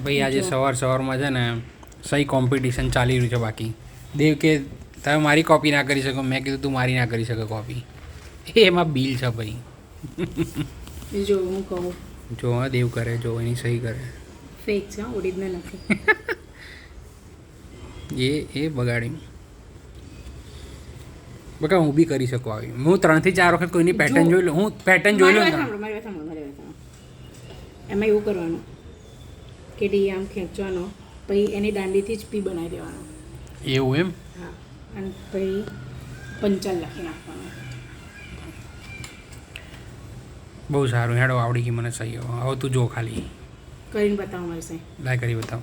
ભાઈ આજે સવારમાં છે ને સહી કોમ્પિટિશન ચાલી રહ્યું છે. બાકી દેવ કે તમે મારી કોપી ના કરી શકો, મેં કીધું તું મારી ના કરી શકે કોપી. એમાં બિલ છે ભાઈ. જો હું કહું, જો હા દેવ કરે, જો એની સહી કરે. ફેક છે, ઓરિજિનલ નથી. એ બગાડી બકા હું બી કરી શકું આવી. હું 3 થી 4 વખત કોઈની પેટર્ન જોઈ લઉં. હું પેટર્ન જોઈ લઉં. મારી વાત એમાં એવું કરવાનું કે ડી આમ ખેંચવાનો, પછી એની દાંડીથી જ પી બનાવી દેવાનો. એવું એમ? હા, અને પછી પંચાલ લખી નાખવાનું. બહુ સારું. હેડો આવડી ગઈ મને સહી. હવે તું જો ખાલી કરીને બતાવો મારી સહી. લાય કરી બતાવ.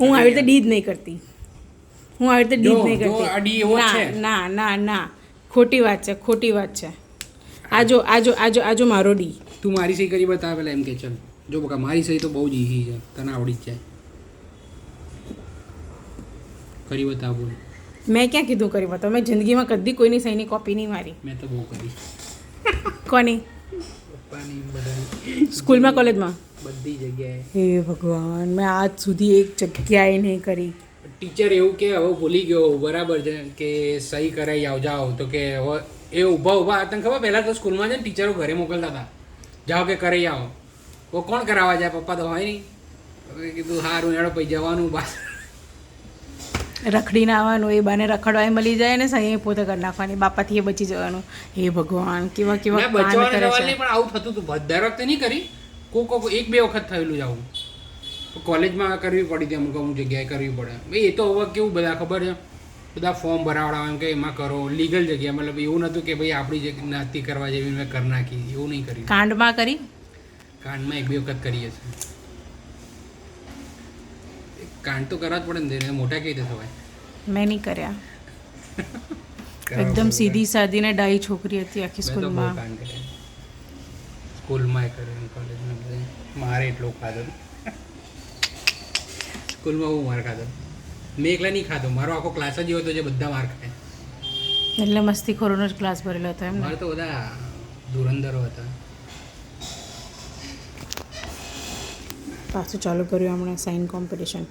હું આવી રીતે ડીજ નહીં કરતી. હું આવી રીતે ડીજ નહીં જો આ ડી એવો જ કરતી. છે. ના ના ના, ખોટી વાત છે, ખોટી વાત છે. આજો આજો આજો આજો મારો ડી. તું મારી સહી કરી બતાવ પેલા. એમ કે ચાલ જો બકા મારી સહી તો બહુ જ ઈઝી છે, તને આવડી જ જાય. કરી બતાવ બોલ. મેં ક્યાં કીધું કરી બતાવો? મેં જિંદગીમાં કદી કોઈની સહીની કોપી નહીં મારી. મેં તો બહુ કરી. કોની? પપ્પાની બધાની. સ્કૂલમાં, કોલેજમાં? બધી જગ્યાએ. હે ભગવાન, મેં આજ સુધી એક જગ્યાએ નહીં કરી. ટીચર એવું કે હવે ભૂલી ગયો બરાબર છે કે સહી કરાવી આવ જાઓ, તો કે હવે એ ઊભા તને ખબર પહેલાં તો સ્કૂલમાં છે ને ટીચરો ઘરે મોકલતા હતા, જાઓ કે કરાવી આવો. તો કોણ કરાવવા જાય? પપ્પા તો હોય નહીં. હવે કીધું સારું હેડો પછી જવાનું બસ. રખડીને આવવાનું, એ બાને રખડવા મળી જાય ને સહી પોતે કરી નાખવાની, બાપાથી એ બચી જવાનું. હે ભગવાન, કેવા કેવા કાંડ કરે છે. પણ આવું થતું હતું. દર વખતે નહીં કરી, કોક 1-2 વખત થયેલું જ આવું. કોલેજમાં કરવી પડી હતી અમુક જગ્યાએ કરવી પડે. ભાઈ એ તો હવે કેવું બધા ખબર છે, બધા ફોર્મ ભરાવડા એમ કે એમાં કરો લીગલ જગ્યા. મતલબ એવું નહોતું કે ભાઈ આપણી જગ્યા નથી કરવા જેવી મેં કરી નાખી, એવું નહીં કર્યું. કાંડમાં કરી? કાંડમાં 1-2 વખત કરીએ છીએ. કાંડ તો કરવા જ પડે ને, મોટા કઈ રીતે થવાય. મેં નહીં કર્યા. એકદમ સીધી સાદી ને ડાઈ છોકરી હતી આખી સ્કૂલમાં. સ્કૂલમાં એ કર્યું, કોલેજમાં મારે એટલો ખાધો. સ્કૂલમાં હું માર ખાધો. મેં એકલા નહીં ખાધો, મારો આખો ક્લાસ જ એવો હતો જે બધા માર ખાય. એટલે મસ્તીખોરોનો જ ક્લાસ ભરેલો હતો એમ? મારે તો બધા ધુરંધરો હતા. પાછું ચાલુ કર્યું હમણાં સાઇન કોમ્પિટિશન.